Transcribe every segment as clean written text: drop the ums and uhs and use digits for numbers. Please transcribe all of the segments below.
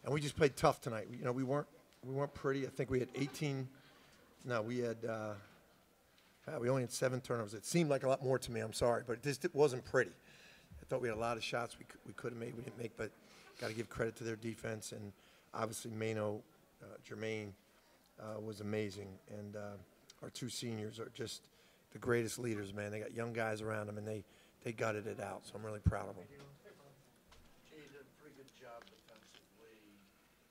and we just played tough tonight. We weren't pretty. I think we had 18. No, we had. We only had 7 turnovers. It seemed like a lot more to me. I'm sorry, but it wasn't pretty. I thought we had a lot of shots we could have made. We didn't make, but got to give credit to their defense, and obviously Mano, Jermaine was amazing, and our 2 seniors are just the greatest leaders, man. They got young guys around them, and they gutted it out, so I'm really proud of them. Jay did a pretty good job defensively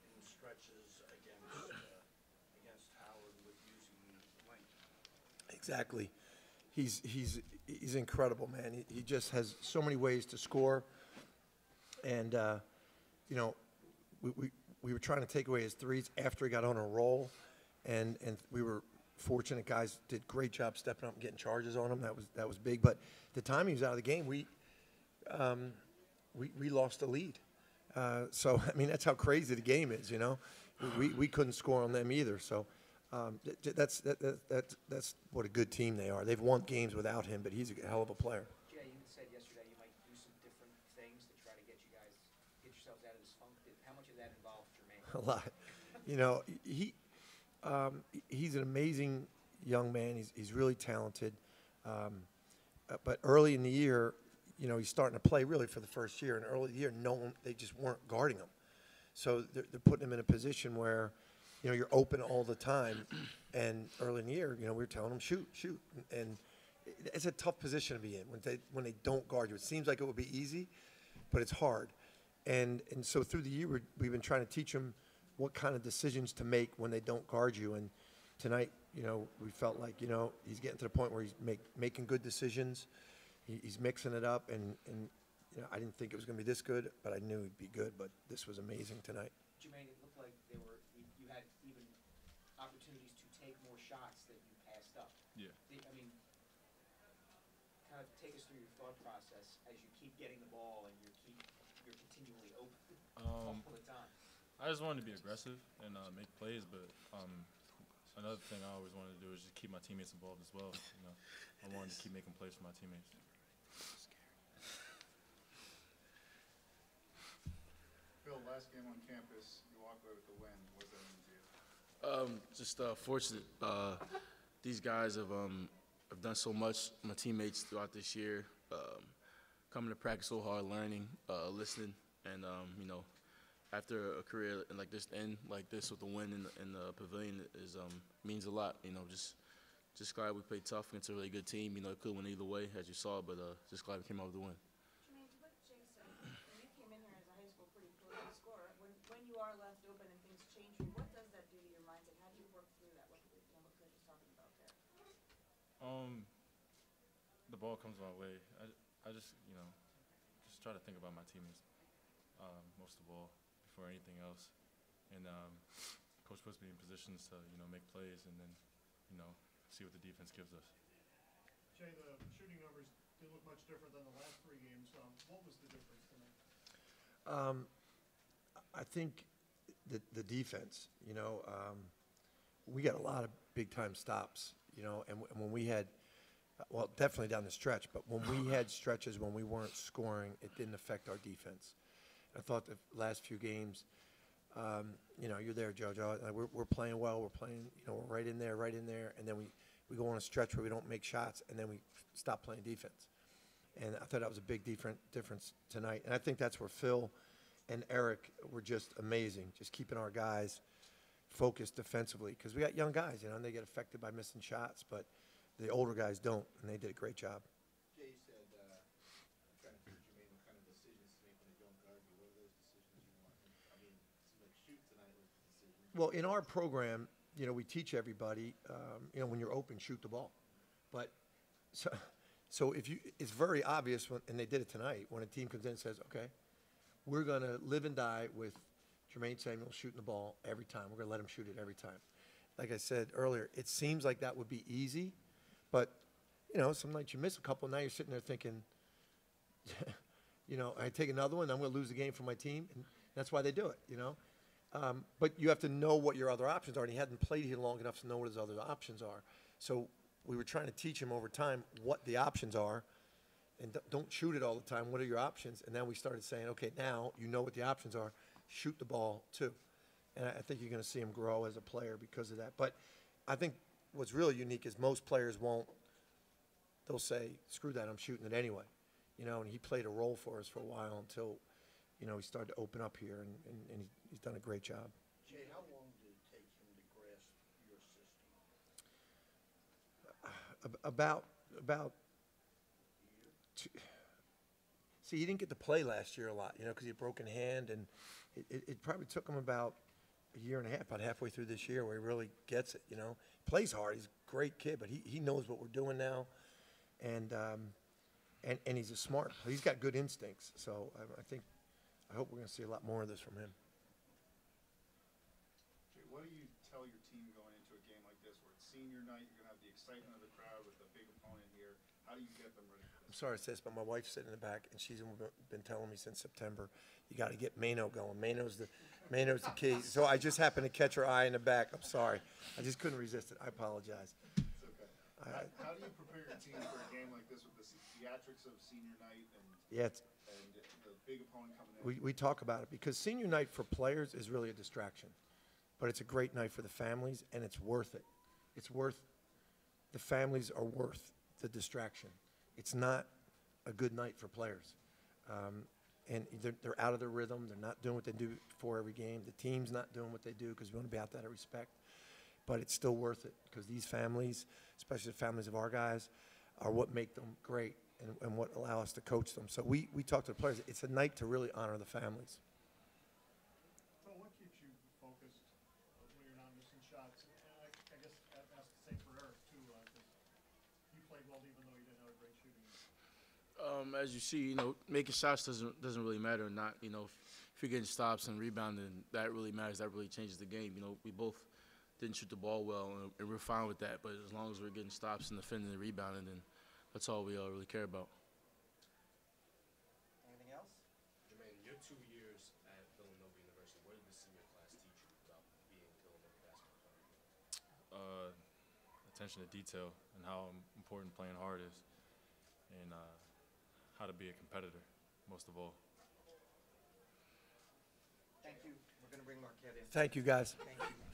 in stretches against Howard with using length. Exactly. He's incredible, man. He just has so many ways to score, and you know, we were trying to take away his threes after he got on a roll, and we were fortunate. Guys did great job stepping up and getting charges on him. That was big. But the time he was out of the game, we lost the lead. So I mean, that's how crazy the game is. You know, we couldn't score on them either. So that's what a good team they are. They've won games without him, but he's a hell of a player. Jay, you said yesterday you might do some different things to try to get yourselves out of this funk. How much of that involved Jermaine? A lot. You know, he's an amazing young man. He's really talented. But early in the year, you know, he's starting to play really for the first year. And early in the year, they just weren't guarding him. So they're putting him in a position where, you know, you're open all the time. And early in the year, you know, we were telling him, shoot. And it's a tough position to be in when they don't guard you. It seems like it would be easy, but it's hard. And so through the year, we've been trying to teach him what kind of decisions to make when they don't guard you. And tonight, you know, we felt like, you know, he's getting to the point where he's making good decisions. He's mixing it up. And you know, I didn't think it was going to be this good, but I knew he'd be good. But this was amazing tonight. Jermaine, it looked like you had even opportunities to take more shots that you passed up. Yeah. I mean, kind of take us through your thought process as you keep getting the ball and you're continually open all the time. I just wanted to be aggressive and make plays, but another thing I always wanted to do is just keep my teammates involved as well. You know, I wanted to keep making plays for my teammates. Phil, last game on campus, you walk away with the win. What's that mean to you? Just fortunate. These guys have done so much. My teammates throughout this year, coming to practice so hard, learning, listening, and you know, after a career like this, end like this with a win in the pavilion is means a lot. You know, just glad we played tough against a really good team. You know, it could win either way, as you saw, but just glad we came out with the win. Jermaine, to what Jay said, when you came in here as a high school pretty prolific scorer, when you are left open and things change for you, what does that do to your mindset? How do you work through that? What Coach was talking about there? The ball comes my way. I just, you know, just try to think about my teammates most of all before anything else. And Coach puts me in positions to, you know, make plays and then, you know, see what the defense gives us. Jay, the shooting numbers didn't look much different than the last 3 games. What was the difference tonight? I think the defense, you know, we got a lot of big-time stops, you know, and when we had, well, definitely down the stretch, but when we had stretches when we weren't scoring, it didn't affect our defense. I thought the last few games, you know, you're there, JoJo. We're playing well. We're playing, you know, we're right in there, and then we go on a stretch where we don't make shots, and then we stop playing defense. And I thought that was a big difference tonight. And I think that's where Phil and Eric were just amazing, just keeping our guys focused defensively. Because we got young guys, you know, and they get affected by missing shots, but the older guys don't, and they did a great job. Jay said, I'm trying to teach Jermaine what kind of decisions to make when they don't guard you. What are those decisions you want? I mean, it seems like shoot tonight was the decision. Well, in our program, you know, we teach everybody, you know, when you're open, shoot the ball. But so if you, it's very obvious, and they did it tonight, when a team comes in and says, okay, we're going to live and die with Jermaine Samuel shooting the ball every time. We're going to let him shoot it every time. Like I said earlier, it seems like that would be easy, but, you know, some nights you miss a couple, now you're sitting there thinking, you know, I take another one, I'm going to lose the game for my team, and that's why they do it, you know. But you have to know what your other options are, and he hadn't played here long enough to know what his other options are. So we were trying to teach him over time what the options are, and don't shoot it all the time. What are your options? And then we started saying, okay, now you know what the options are. shoot the ball too. And I think you're going to see him grow as a player because of that. But I think what's really unique is most players won't. They'll say, "Screw that, I'm shooting it anyway." You know, and he played a role for us for a while until, you know, he started to open up here, and he's done a great job. Jay, how long did it take him to grasp your system? About two, see, he didn't get to play last year a lot, you know, because he had a broken hand, and it probably took him about a year and a half, about halfway through this year, where he really gets it, you know. Plays hard. He's a great kid, but he knows what we're doing now, and he's a smart. He's got good instincts, so I hope we're going to see a lot more of this from him. Jay, what do you tell your team going into a game like this, where it's senior night, you're gonna have the excitement of the crowd with a big opponent here? How do you get them ready for I'm this? sorry to say this, but my wife's sitting in the back, and she's been telling me since September, you got to get Mano going. Mano's the key. So I just happened to catch her eye in the back. I'm sorry. I just couldn't resist it. I apologize. It's okay. How do you prepare your team for a game like this with the theatrics of senior night and Yeah, the big opponent coming in? we talk about it because senior night for players is really a distraction, but it's a great night for the families, and it's worth it. The families are worth the distraction. It's not a good night for players. And they're out of their rhythm. They're not doing what they do before every game. The team's not doing what they do because we want to be out there out of respect. But it's still worth it because these families, especially the families of our guys, are what make them great and what allow us to coach them. So we talk to the players. It's a night to really honor the families. Phil, what keeps you focused when you're not missing shots? And I guess that's the same for Eric, too, because he played well even though he didn't have a great shooting game. As you see, you know, making shots doesn't really matter or not. You know, if you're getting stops and rebounding, that really matters. That really changes the game. You know, we both didn't shoot the ball well, and we're fine with that. But as long as we're getting stops and defending and rebounding, then that's all we really care about. Anything else? Jermaine, your 2 years at Villanova University, what did the senior class teach you about being a Villanova basketball player? Attention to detail and how important playing hard is, and how to be a competitor, most of all. Thank you. We're going to bring Marquette in. Thank you, guys. Thank you.